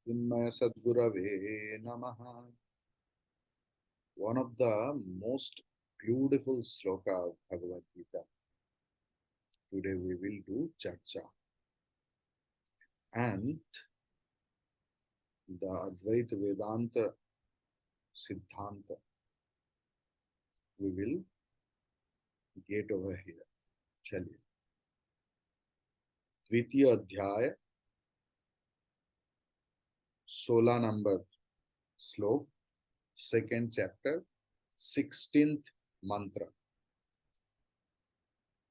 Chinmaya Sadgurave Namaha. One of the most beautiful sloka of Bhagavad Gita. Today we will do Charcha. And the Advaita Vedanta Siddhanta we will get over here. Chaliye. द्वितीय अध्याय 16 number श्लोक, second chapter, 16th मंत्र.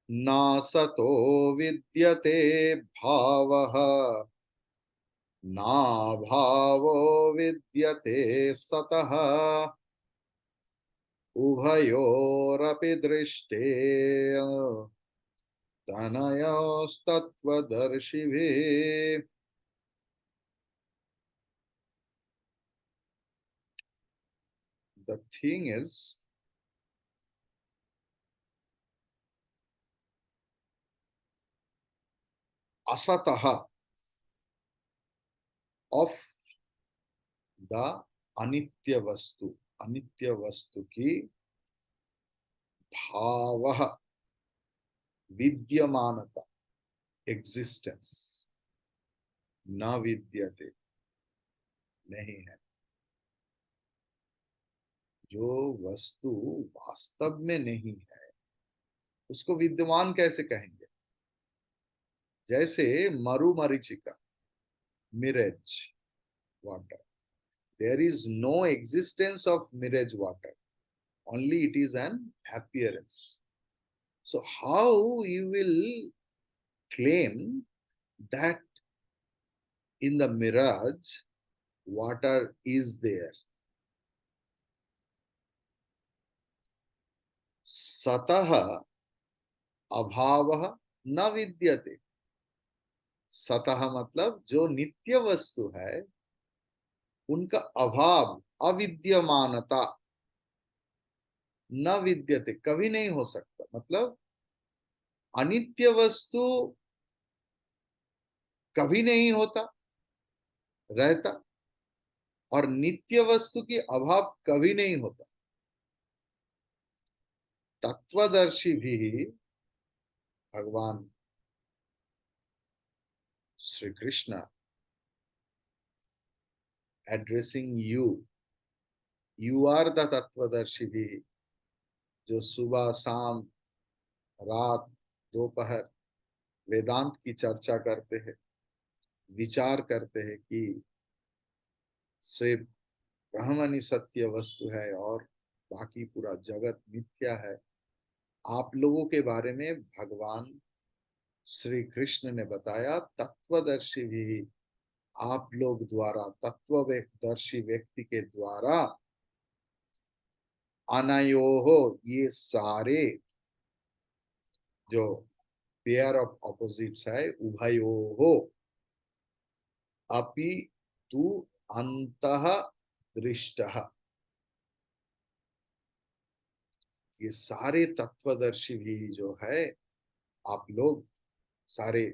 नासतो विद्यते भावः नाभावो विद्यते सतः उभयोरपि दृष्टे तनयोस्तत्त्वदर्शिभिः. The thing is, asataha of the anitya vastu की भावः विद्यमानता existence न विद्यते नहीं है. जो वस्तु वास्तव में नहीं है उसको विद्यमान कैसे कहेंगे? जैसे मरुमरीचिका, mirage water. There is no existence of mirage water. Only it is an appearance. So how you will claim that in the mirage water is there? Satah अभावः न विद्यते. सतः मतलब जो नित्य वस्तु है उनका अभाव, अविद्यमानता, न विद्यते कभी नहीं हो सकता. मतलब अनित्य वस्तु कभी नहीं होता रहता और नित्य वस्तु की अभाव कभी नहीं होता. तत्वदर्शी भी भगवान Shri Krishna addressing you are the तत्वदर्शी भी, जो सुबह शाम रात दोपहर वेदांत की चर्चा करते हैं, विचार करते हैं कि सिर्फ ब्रह्म ही सत्य वस्तु है और बाकी पूरा जगत मिथ्या है. आप लोगों के बारे में भगवान श्री कृष्ण ने बताया तत्वदर्शी भी, आप लोग द्वारा, तत्वदर्शी व्यक्ति के द्वारा, अनयोहो ये सारे जो पेयर ऑफ ऑपोजिट्स है, उभयोहो अपि तु अंतः दृष्टः, ये सारे तत्वदर्शी भी जो है, आप लोग सारे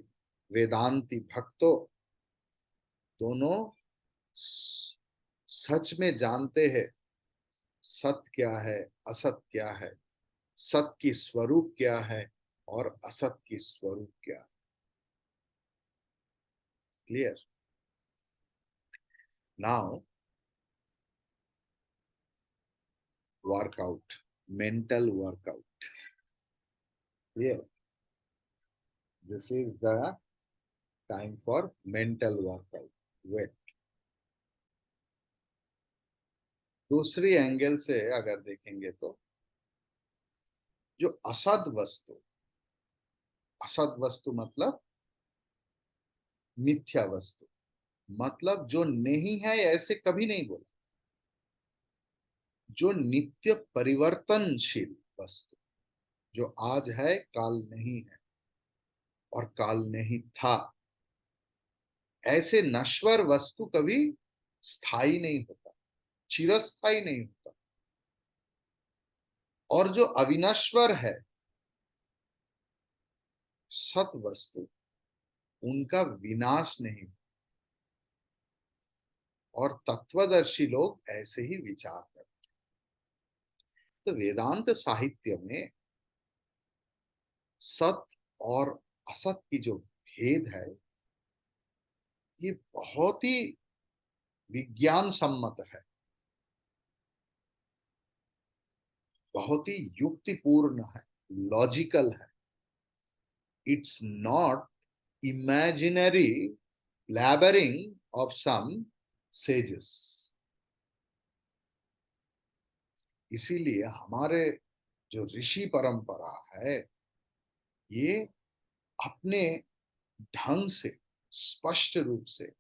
वेदांती भक्तों दोनों सच में जानते हैं सत्य क्या है, असत क्या है, सत्य की स्वरूप क्या है और असत की स्वरूप क्या है. Clear? Now workout, mental workout. Clear? This is the time for mental workout. Wait. दूसरी एंगल से अगर देखेंगे तो जो असद वस्तु मतलब मिथ्या वस्तु, मतलब जो नहीं है ऐसे कभी नहीं बोला. जो नित्य परिवर्तनशील वस्तु, जो आज है काल नहीं है और काल नहीं था, ऐसे नश्वर वस्तु कभी स्थायी नहीं होता, चिरस्थायी नहीं होता. और जो अविनश्वर है सत वस्तु, उनका विनाश नहीं। और तत्वदर्शी लोग ऐसे ही विचार करते। तो वेदांत साहित्य में सत और असत की जो भेद है, ये बहुत ही विज्ञान सम्मत है, बहुत ही युक्तिपूर्ण है, लॉजिकल है। It's not imaginary blabbering of some sages. इसीलिए हमारे जो ऋषि परंपरा है, ये अपने ढंग से स्पष्ट रूप से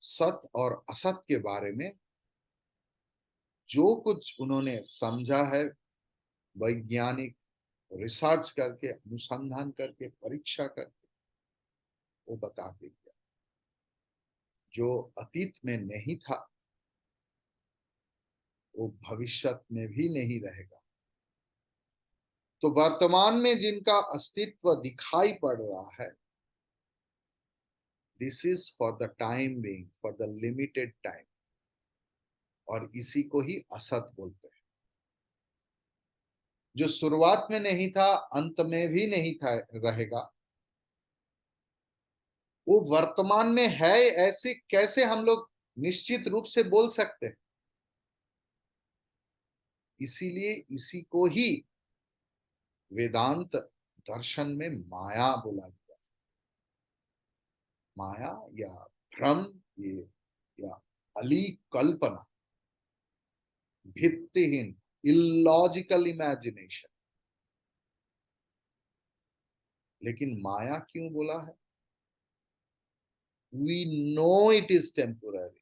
सत और असत के बारे में जो कुछ उन्होंने समझा है, वैज्ञानिक रिसर्च करके, अनुसंधान करके, परीक्षा करके, वो बता के गया। जो अतीत में नहीं था वो भविष्य में भी नहीं रहेगा। तो वर्तमान में जिनका अस्तित्व दिखाई पड़ रहा है, this is for the time being, for the limited time, और इसी को ही असत बोलते हैं। जो शुरुआत में नहीं था, अंत में भी नहीं था, रहेगा, वो वर्तमान में है, ऐसे कैसे हम लोग निश्चित रूप से बोल सकते हैं? इसीलिए इसी को ही वेदांत दर्शन में माया बोला गया। माया या भ्रम, ये या अली कल्पना, भित्तिहीन, इलॉजिकल इमेजिनेशन। लेकिन माया क्यों बोला है? We know it is temporary,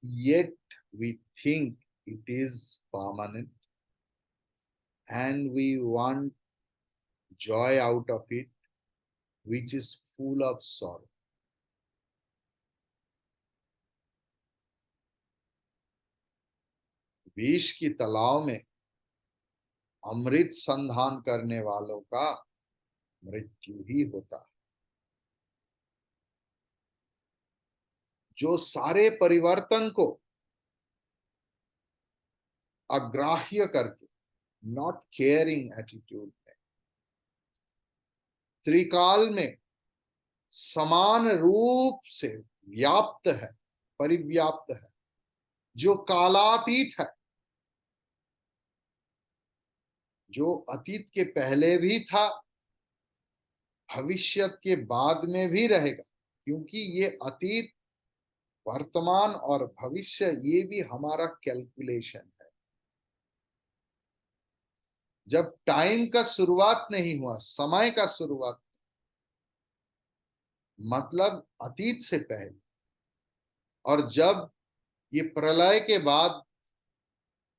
yet we think it is permanent, and we want joy out of it, which is full of sorrow. विष की तालाब में अमृत संधान करने वालों का मृत्यु ही होता है। जो सारे परिवर्तन को अग्राह्य करके, नॉट केयरिंग एटीट्यूड में, त्रिकाल में समान रूप से व्याप्त है, परिव्याप्त है, जो कालातीत है, जो अतीत के पहले भी था, भविष्य के बाद में भी रहेगा, क्योंकि ये अतीत, वर्तमान और भविष्य ये भी हमारा कैलकुलेशन है। जब टाइम का शुरुआत नहीं हुआ, समय का शुरुआत, मतलब अतीत से पहले, और जब ये प्रलय के बाद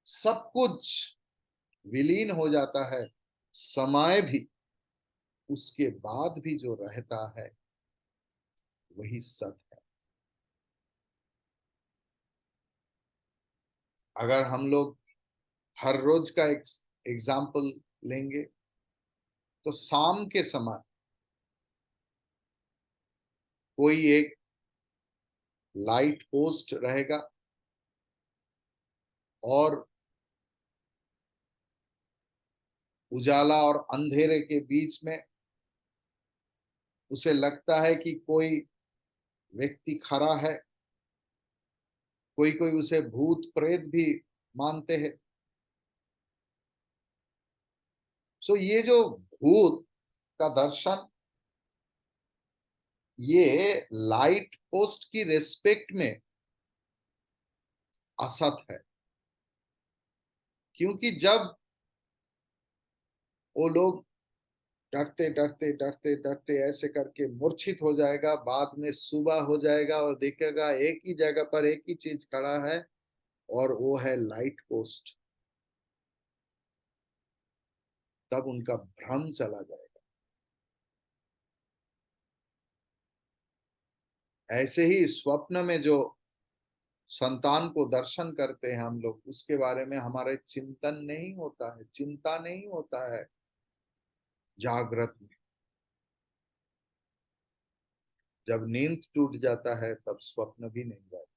सब कुछ विलीन हो जाता है, समय भी, उसके बाद भी जो रहता है वही सत है। अगर हम लोग हर रोज का एक एग्जाम्पल लेंगे, तो शाम के समय कोई एक लाइट पोस्ट रहेगा, और उजाला और अंधेरे के बीच में उसे लगता है कि कोई व्यक्ति खड़ा है। कोई कोई उसे भूत प्रेत भी मानते हैं। सो ये जो भूत का दर्शन, ये लाइट पोस्ट की रेस्पेक्ट में असत है, क्योंकि जब वो लोग डरते डरते डरते डरते ऐसे करके मूर्छित हो जाएगा, बाद में सुबह हो जाएगा और देखेगा एक ही जगह पर एक ही चीज खड़ा है, और वो है लाइट पोस्ट, तब उनका भ्रम चला जाएगा। ऐसे ही स्वप्न में जो संतान को दर्शन करते हैं हम लोग, उसके बारे में हमारे चिंतन नहीं होता है, चिंता नहीं होता है जागृत में। जब नींद टूट जाता है तब स्वप्न भी नहीं रहता।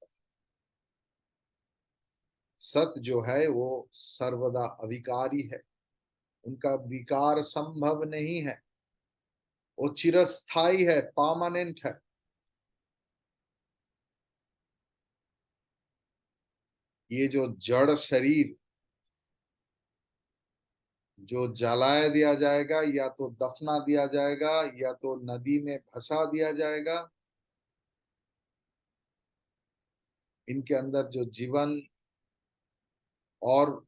सत जो है वो सर्वदा अविकारी है, उनका विकार संभव नहीं है, वो चिरस्थाई है, परमानेंट है। ये जो जड़ शरीर जो जलाया दिया जाएगा, या तो दफना दिया जाएगा, या तो नदी में भसा दिया जाएगा, इनके अंदर जो जीवन और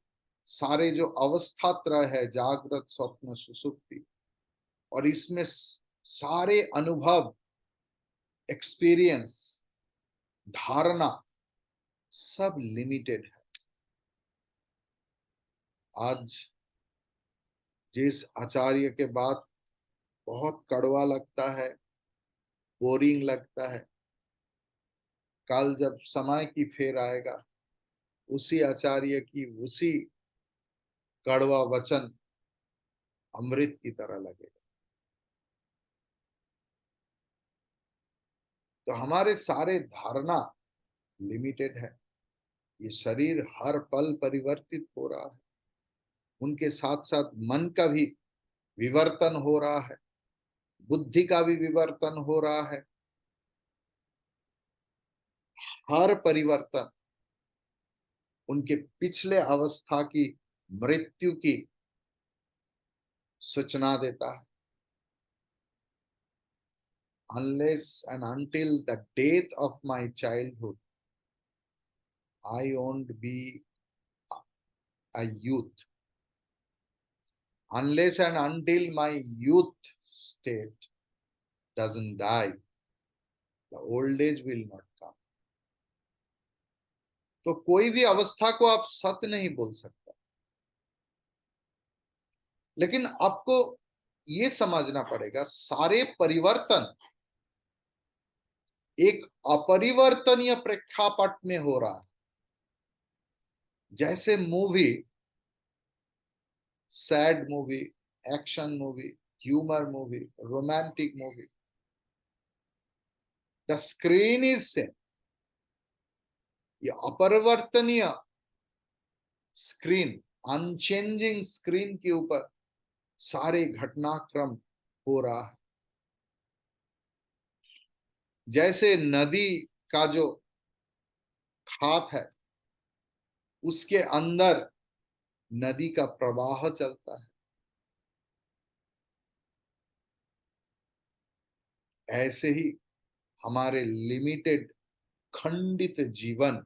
सारे जो अवस्था त्रय है, जागृत स्वप्न सुषुप्ति, और इसमें सारे अनुभव, एक्सपीरियंस, धारणा सब लिमिटेड है। आज जिस आचार्य के बात बहुत कड़वा लगता है, बोरिंग लगता है, कल जब समय की फेर आएगा, उसी आचार्य की उसी कड़वा वचन अमृत की तरह लगेगा। तो हमारे सारे धारणा लिमिटेड है। ये शरीर हर पल परिवर्तित हो रहा है, उनके साथ साथ मन का भी विवर्तन हो रहा है, बुद्धि का भी विवर्तन हो रहा है। हर परिवर्तन उनके पिछले अवस्था की मृत्यु की सूचना देता है। Unless and until the death of my childhood, I won't be a youth. Unless and until my youth state doesn't die, the old age will not come. तो कोई भी अवस्था को आप सत्य नहीं बोल सकता, लेकिन आपको ये समझना पड़ेगा सारे परिवर्तन एक अपरिवर्तनीय प्रेक्षापट में हो रहा है। जैसे movie, sad movie, action movie, humour movie, romantic movie, the screen is same. ये अपरिवर्तनीय स्क्रीन, अनचेंजिंग स्क्रीन के ऊपर सारे घटनाक्रम हो रहा है। जैसे नदी का जो खात है, उसके अंदर नदी का प्रवाह चलता है, ऐसे ही हमारे लिमिटेड खंडित जीवन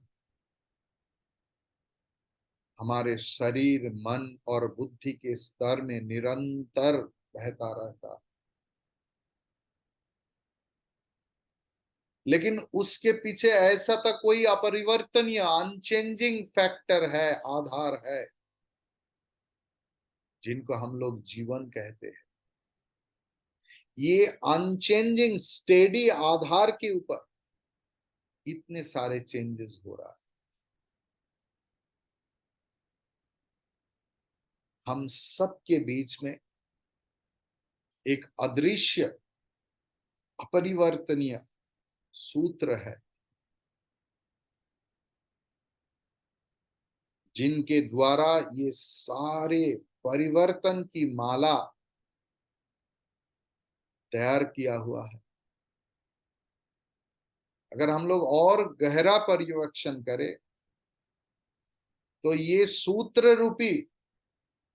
हमारे शरीर, मन और बुद्धि के स्तर में निरंतर बहता रहता है। लेकिन उसके पीछे ऐसा तो कोई अपरिवर्तनीय अनचेंजिंग फैक्टर है, आधार है, जिनको हम लोग जीवन कहते हैं। ये अनचेंजिंग स्टेडी आधार के ऊपर इतने सारे चेंजेस हो रहा है। हम सबके बीच में एक अदृश्य अपरिवर्तनीय सूत्र है, जिनके द्वारा ये सारे परिवर्तन की माला तैयार किया हुआ है। अगर हम लोग और गहरा पर्यवेक्षण करें तो ये सूत्र रूपी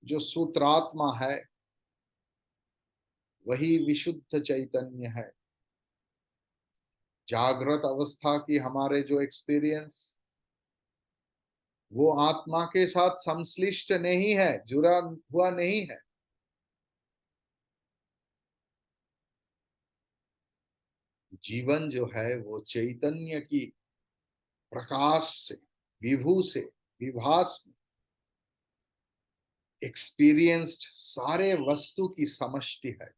जो सूत्रात्मा है वही विशुद्ध चैतन्य है। जागृत अवस्था की हमारे जो एक्सपीरियंस, वो आत्मा के साथ संश्लिष्ट नहीं है, जुड़ा हुआ नहीं है। जीवन जो है वो चैतन्य की प्रकाश से, विभू से, विभास में एक्सपीरियंस्ड सारे वस्तु की समष्टि है।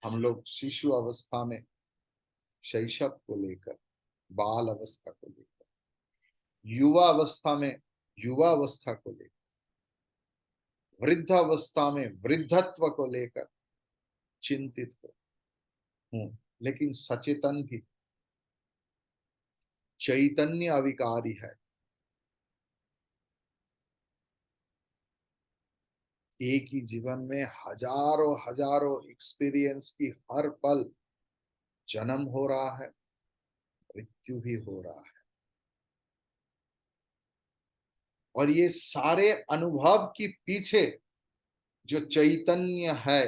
हम लोग शिशु अवस्था में शैशव को लेकर, बाल अवस्था को लेकर, युवा अवस्था में युवा अवस्था को लेकर, वृद्ध अवस्था में वृद्धत्व को लेकर चिंतित हूं, लेकिन सचेतन भी, चैतन्य अविकारी है। एक ही जीवन में हजारों हजारों एक्सपीरियंस की हर पल जन्म हो रहा है, मृत्यु भी हो रहा है, और ये सारे अनुभव के पीछे जो चैतन्य है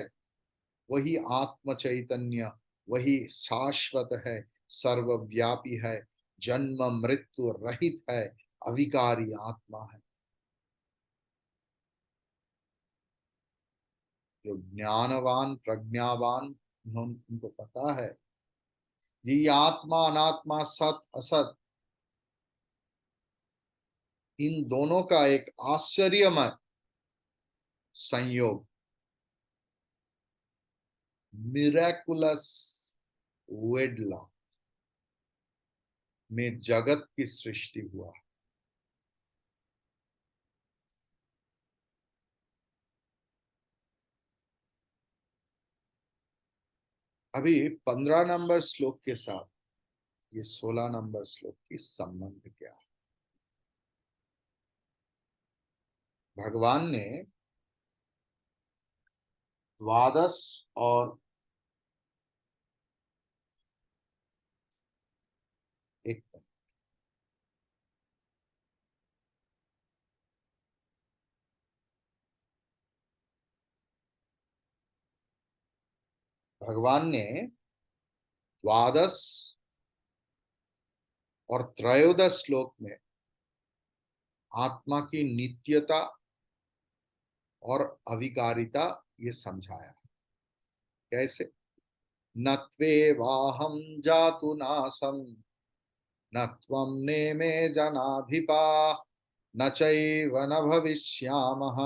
वही आत्म चैतन्य, वही शाश्वत है, सर्वव्यापी है, जन्म मृत्यु रहित है, अविकारी आत्मा है। जो ज्ञानवान प्रज्ञावान, उनको पता है ये आत्मा अनात्मा सत असत, इन दोनों का एक आश्चर्यमय संयोग, मिरेकुलस वेडलॉक में जगत की सृष्टि हुआ। अभी 15 नंबर श्लोक के साथ ये 16 नंबर श्लोक की संबंध क्या है? भगवान ने द्वादश और एक, भगवान ने द्वादश और त्रयोदश श्लोक में आत्मा की नित्यता और अविकारिता ये समझाया। कैसे? नत्वेवाहं जातु नासं, न त्वं नेमे जनाधिपा, न चैव न भविष्यामः,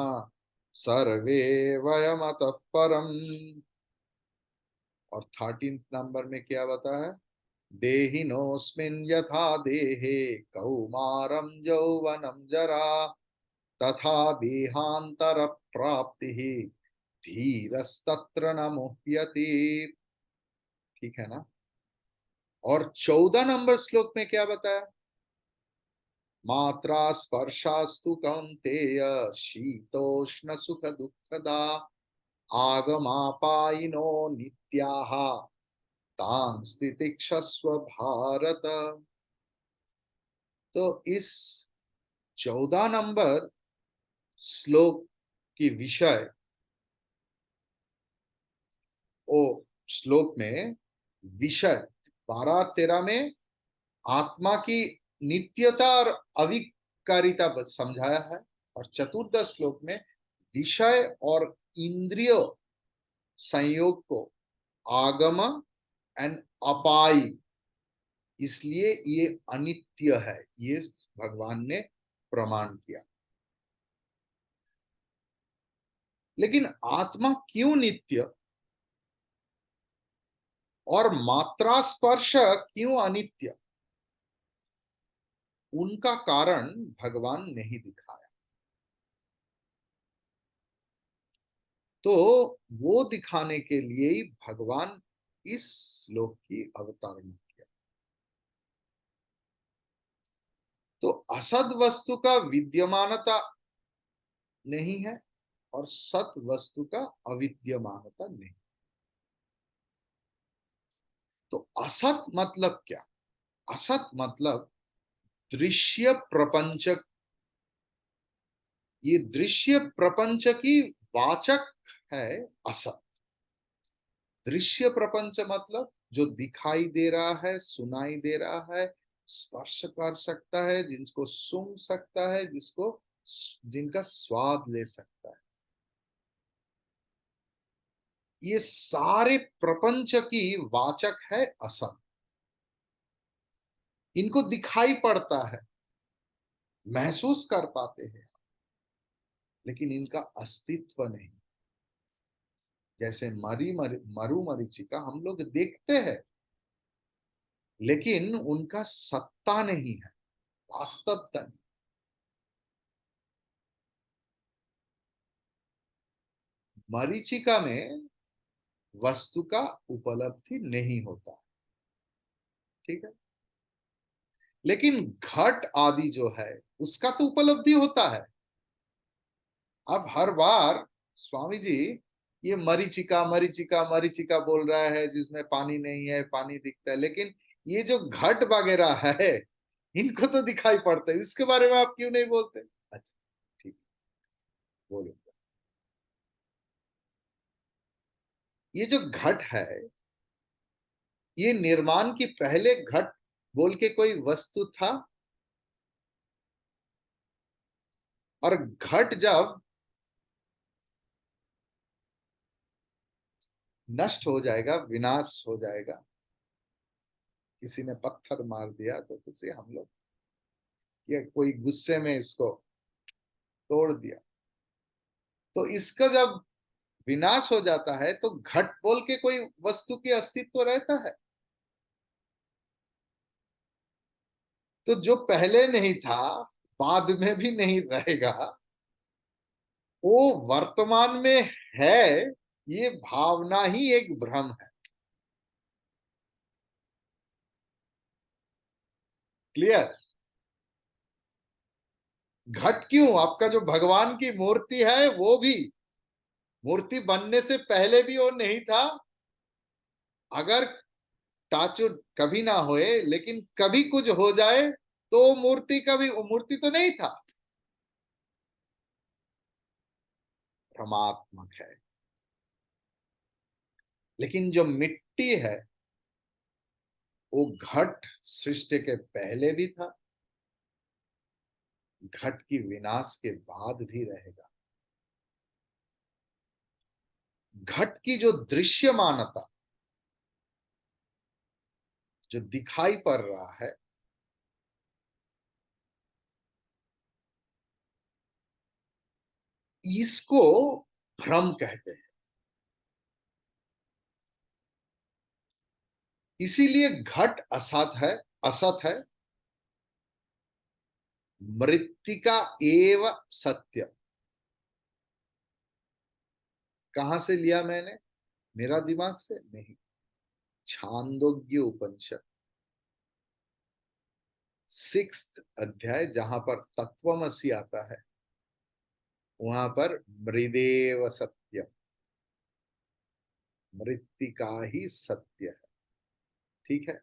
सर्वे वयमतः परम्। और 13 नंबर में क्या बताया? देहिनोऽस्मिन् यथा देहे कौमारं यौवनं जरा, तथा देहांतर प्राप्ति धीरस्तत्र न मुह्यति। ठीक है ना? और 14 नंबर श्लोक में क्या बताया? मात्रा स्पर्शास्तु कौन्तेय शीतोष्ण सुख दुःखदा, आगमापायिनो नित्याः तान् स्थितिक्षस्व भारत। तो इस 14 नंबर श्लोक की विषय, ओ श्लोक में विषय 12-13 में आत्मा की नित्यता और अविकारिता समझाया है, और चतुर्दश श्लोक में विषय और इंद्रिय संयोग को आगम एंड अपाई, इसलिए ये अनित्य है, ये भगवान ने प्रमाण किया। लेकिन आत्मा क्यों नित्य और मात्रा स्पर्श क्यों अनित्य, उनका कारण भगवान नहीं दिखाया। तो वो दिखाने के लिए ही भगवान इस श्लोक की अवतारणा किया। तो असद वस्तु का विद्यमानता नहीं है और सत वस्तु का अविद्यमानता नहीं। तो असत मतलब क्या? असत मतलब दृश्य प्रपंच, ये दृश्य प्रपंच की वाचक है असत। दृश्य प्रपंच मतलब जो दिखाई दे रहा है, सुनाई दे रहा है, स्पर्श कर सकता है, जिसको सूंघ सकता है, जिनका स्वाद ले सकता है, ये सारे प्रपंच की वाचक है असत। इनको दिखाई पड़ता है, महसूस कर पाते हैं, लेकिन इनका अस्तित्व नहीं। जैसे मरु मरीचिका हम लोग देखते हैं, लेकिन उनका सत्ता नहीं है, वास्तवता नहीं। मरीचिका में वस्तु का उपलब्धि नहीं होता। ठीक है, लेकिन घट आदि जो है उसका तो उपलब्धि होता है। अब हर बार स्वामी जी ये मरीचिका मरीचिका मरीचिका बोल रहा है जिसमें पानी नहीं है, पानी दिखता है, लेकिन ये जो घट वगैरह है इनको तो दिखाई पड़ता है, इसके बारे में आप क्यों नहीं बोलते? अच्छा, ठीक, बोलो। ये जो घट है, ये निर्माण की पहले घट बोल के कोई वस्तु था? और घट जब नष्ट हो जाएगा, विनाश हो जाएगा, किसी ने पत्थर मार दिया तो उसे हम लोग, या कोई गुस्से में इसको तोड़ दिया, तो इसका जब विनाश हो जाता है तो घट बोल के कोई वस्तु की अस्तित्व तो रहता है। तो जो पहले नहीं था, बाद में भी नहीं रहेगा, वो वर्तमान में है, ये भावना ही एक भ्रम है। क्लियर? घट क्यों? आपका जो भगवान की मूर्ति है वो भी मूर्ति बनने से पहले भी वो नहीं था। अगर टाचुड कभी ना होए, लेकिन कभी कुछ हो जाए तो मूर्ति कभी, मूर्ति तो नहीं था, भ्रमात्मक है। लेकिन जो मिट्टी है वो घट सृष्टि के पहले भी था, घट की विनाश के बाद भी रहेगा। घट की जो दृश्यमानता, जो दिखाई पड़ रहा है, इसको भ्रम कहते हैं। इसीलिए घट असत है, असत है। मृत्तिका एव सत्य। कहां से लिया मैंने? मेरा दिमाग से नहीं, छांदोग्य उपनिषद 6th अध्याय, जहां पर तत्वमसि आता है, वहां पर मृदेव सत्य, मृत्तिका ही सत्य है। ठीक है,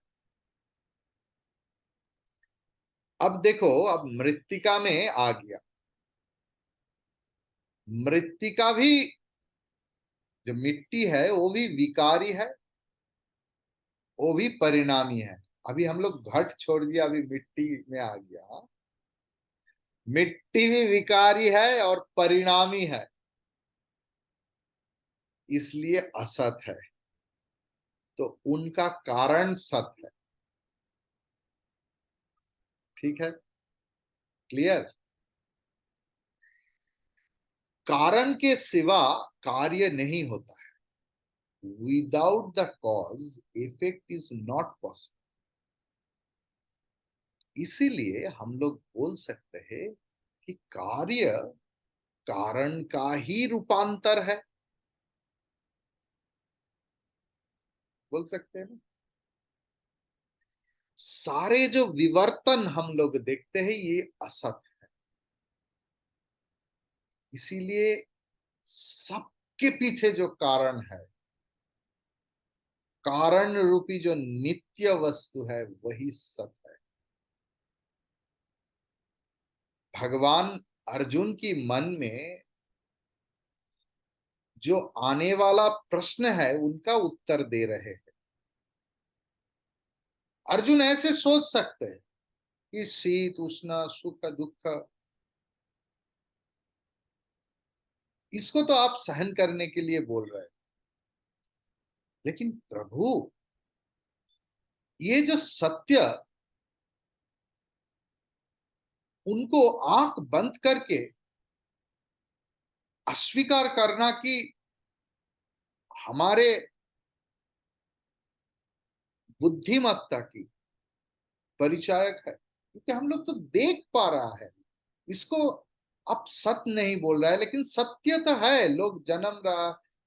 अब देखो, अब मृत्तिका में आ गया। मृत्तिका भी, जो मिट्टी है वो भी विकारी है, वो भी परिणामी है। अभी हम लोग घट छोड़ दिया, अभी मिट्टी में आ गया। मिट्टी भी विकारी है और परिणामी है, इसलिए असत है। तो उनका कारण सत है। ठीक है, क्लियर? कारण के सिवा कार्य नहीं होता है। Without the cause effect is not possible. इसीलिए हम लोग बोल सकते हैं कि कार्य कारण का ही रूपांतर है। बोल सकते हैं ना? सारे जो विवर्तन हम लोग देखते हैं ये असत है। इसीलिए सबके पीछे जो कारण है, कारण रूपी जो नित्य वस्तु है, वही सत है। भगवान अर्जुन की मन में जो आने वाला प्रश्न है उनका उत्तर दे रहे हैं। अर्जुन ऐसे सोच सकते हैं कि शीत उष्ण सुख दुख, इसको तो आप सहन करने के लिए बोल रहे हैं, लेकिन प्रभु ये जो सत्य, उनको आंख बंद करके अस्वीकार करना कि हमारे बुद्धिमत्ता की परिचायक है, क्योंकि हम लोग तो देख पा रहा है इसको। अब सत्य नहीं बोल रहा है, लेकिन सत्य तो है, लोग जन्म रहा,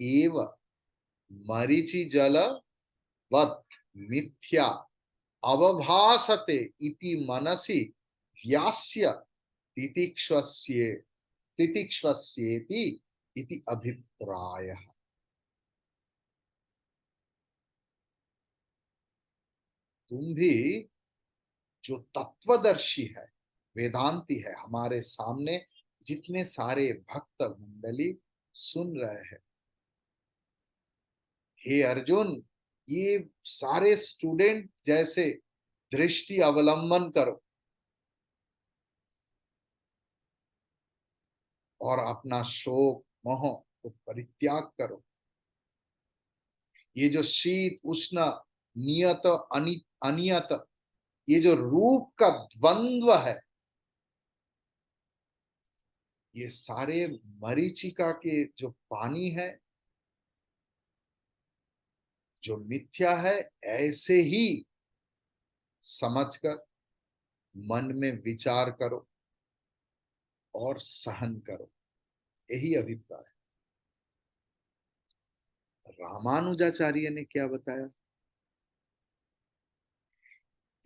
एव मरीचि जल वत् मिथ्या अवभासते इति मनसि व्यास्य तितिक्षस्ये तितिक्षस्येति इति अभिप्रायः। तुम भी जो तत्वदर्शी है, वेदांती है, हमारे सामने जितने सारे भक्त मंडली सुन रहे हैं, हे अर्जुन, ये सारे स्टूडेंट जैसे दृष्टि अवलंबन करो और अपना शोक मोह को परित्याग करो। ये जो शीत उष्ण नियत अनियत, ये जो रूप का द्वंद्व है, ये सारे मरीचिका के जो पानी है, जो मिथ्या है, ऐसे ही समझकर मन में विचार करो और सहन करो। यही अभिप्राय। रामानुजाचार्य ने क्या बताया?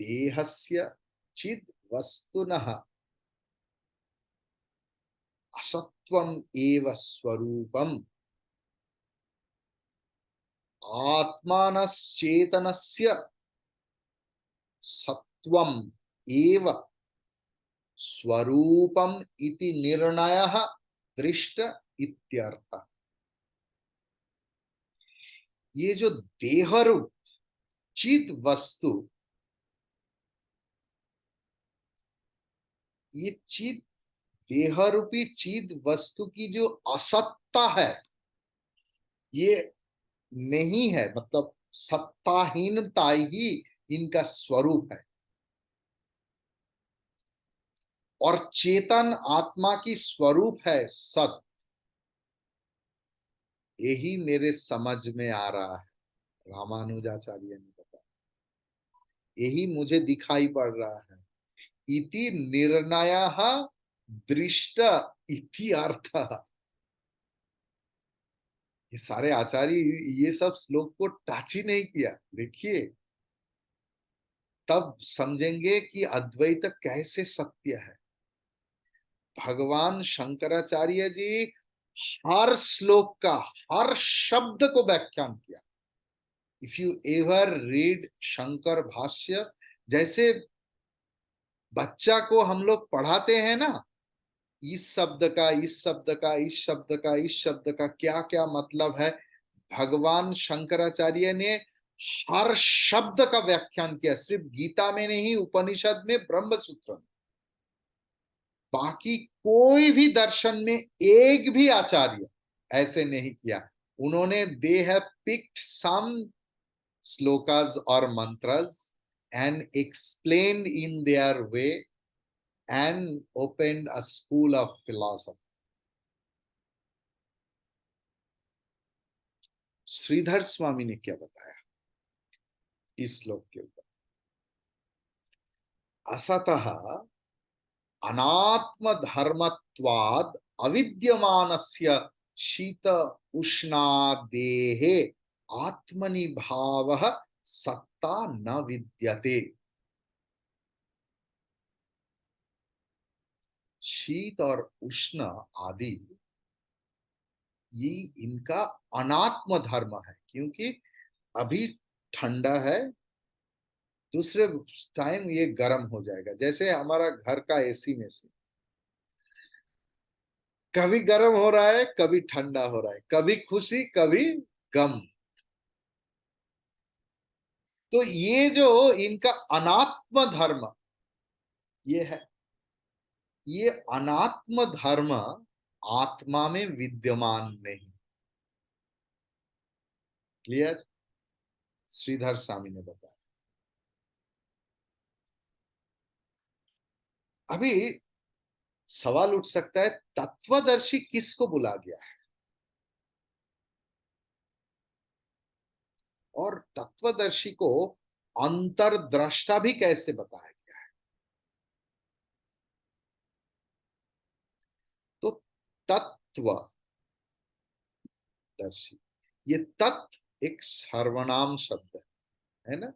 देहस्य चिद वस्तुनः असत्वम एव स्वरूपम आत्मानश्चेतनस्य सत्वम एव स्वरूपम इति निर्णयः दृष्ट इत्यर्थ। ये जो देहरूप चिद वस्तु, ये चिद देहरूपी चिद वस्तु की जो असत्ता है, ये नहीं है, मतलब सत्ताहीनता ही इनका स्वरूप है। और चेतन आत्मा की स्वरूप है सत। यही मेरे समझ में आ रहा है, रामानुजाचार्य ने बताया, यही मुझे दिखाई पड़ रहा है। इति निर्णयः दृष्ट इति अर्थ। ये सारे आचार्य ये सब श्लोक को टच ही नहीं किया। देखिए, तब समझेंगे कि अद्वैत कैसे सत्य है। भगवान शंकराचार्य जी हर श्लोक का हर शब्द को व्याख्यान किया। If you ever read Shankar भाष्य, जैसे बच्चा को हम लोग पढ़ाते हैं ना, इस शब्द का इस शब्द का इस शब्द का इस शब्द का क्या क्या मतलब है, भगवान शंकराचार्य ने हर शब्द का व्याख्यान किया। सिर्फ गीता में नहीं, उपनिषद में, ब्रह्म सूत्र में। बाकी कोई भी दर्शन में एक भी आचार्य ऐसे नहीं किया। उन्होंने they have picked some shlokas और mantras and explained in their way and opened a school of philosophy. Shridhar Swami ने क्या बताया इस श्लोक के ऊपर? असतः अनात्म धर्मत्वाद अविद्यमानस्य शीत उष्णादेः आत्मनि भावः सत्ता न विद्यते। शीत और उष्ण आदि ये इनका अनात्म धर्म है, क्योंकि अभी ठंडा है, दूसरे टाइम ये गर्म हो जाएगा। जैसे हमारा घर का एसी में से कभी गर्म हो रहा है, कभी ठंडा हो रहा है, कभी खुशी कभी गम। तो ये जो इनका अनात्म धर्म ये है, ये अनात्म धर्म आत्मा में विद्यमान नहीं। क्लियर? श्रीधर स्वामी ने बताया। अभी सवाल उठ सकता है, तत्वदर्शी किसको बुला गया है और तत्वदर्शी को अंतर्द्रष्टा भी कैसे बताया गया है? तो तत्व दर्शी। ये तत् एक सर्वनाम शब्द है ना।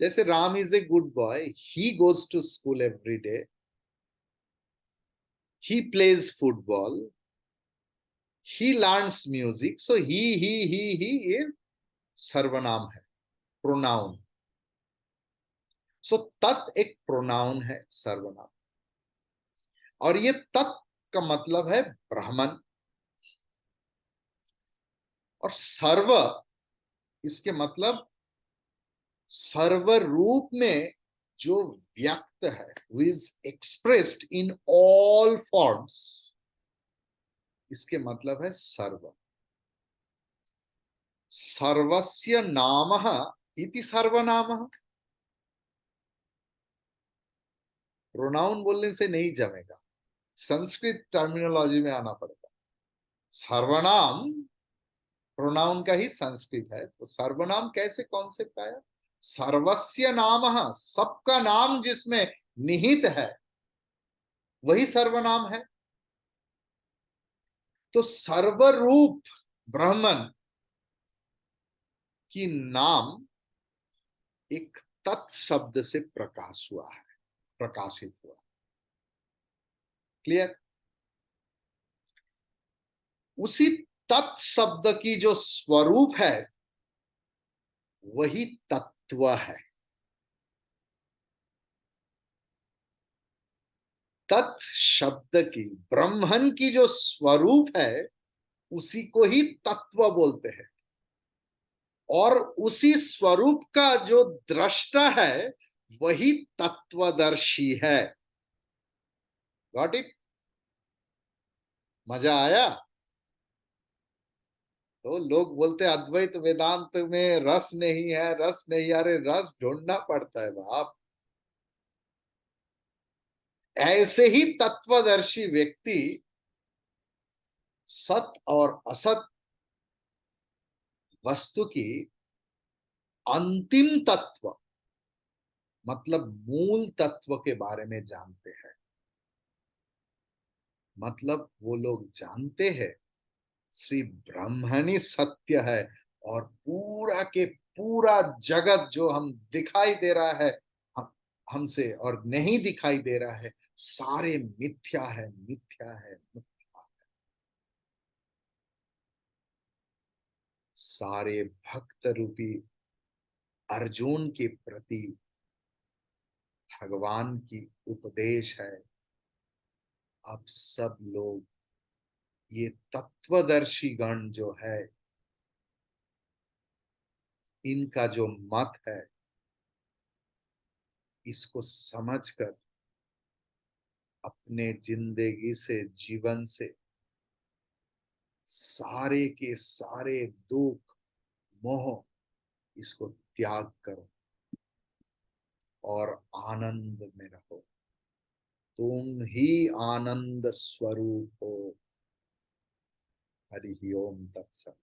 जैसे Ram is a good boy, he goes to school every day, he plays football, he learns music, so he ये सर्वनाम है, प्रोनाउन। सो तत् एक प्रोनाउन है, सर्वनाम। और ये तत् का मतलब है ब्राह्मण। और सर्व, इसके मतलब सर्व रूप में जो व्यक्त है, who is expressed in all forms, इसके मतलब है सर्व। सर्वस्य नामः इति सर्वनामः। प्रोनाउन बोलने से नहीं जमेगा, संस्कृत टर्मिनोलॉजी में आना पड़ेगा। सर्वनाम प्रोनाउन का ही संस्कृत है, तो सर्वनाम कैसे कॉन्सेप्ट आया? सर्वस्य नामः, सबका नाम जिसमें निहित है वही सर्वनाम है। तो सर्वरूप ब्राह्मण की नाम एक तत् शब्द से प्रकाश हुआ है, प्रकाशित हुआ। क्लियर? उसी तत् शब्द की जो स्वरूप है वही तत्व है। तत् शब्द की, ब्रह्मन की जो स्वरूप है उसी को ही तत्व बोलते हैं। और उसी स्वरूप का जो दृष्टा है वही तत्वदर्शी है। Got it? मजा आया? तो लोग बोलते अद्वैत वेदांत में रस नहीं है, रस नहीं। अरे रस ढूंढना पड़ता है बाप। ऐसे ही तत्वदर्शी व्यक्ति सत और असत वस्तु की अंतिम तत्व, मतलब मूल तत्व के बारे में जानते हैं। मतलब वो लोग जानते हैं श्री ब्रह्मण ही सत्य है, और पूरा के पूरा जगत जो हम दिखाई दे रहा है हम हमसे और नहीं दिखाई दे रहा है, सारे मिथ्या है, मिथ्या है, मिथ्या है। सारे भक्त रूपी अर्जुन के प्रति भगवान की उपदेश है। अब सब लोग ये तत्वदर्शी गण जो है, इनका जो मत है, इसको समझकर अपने जिंदगी से, जीवन से सारे के सारे दुख, मोह, इसको त्याग करो और आनंद में रहो। तुम ही आनंद स्वरूप हो। हरि ओम तत्सत।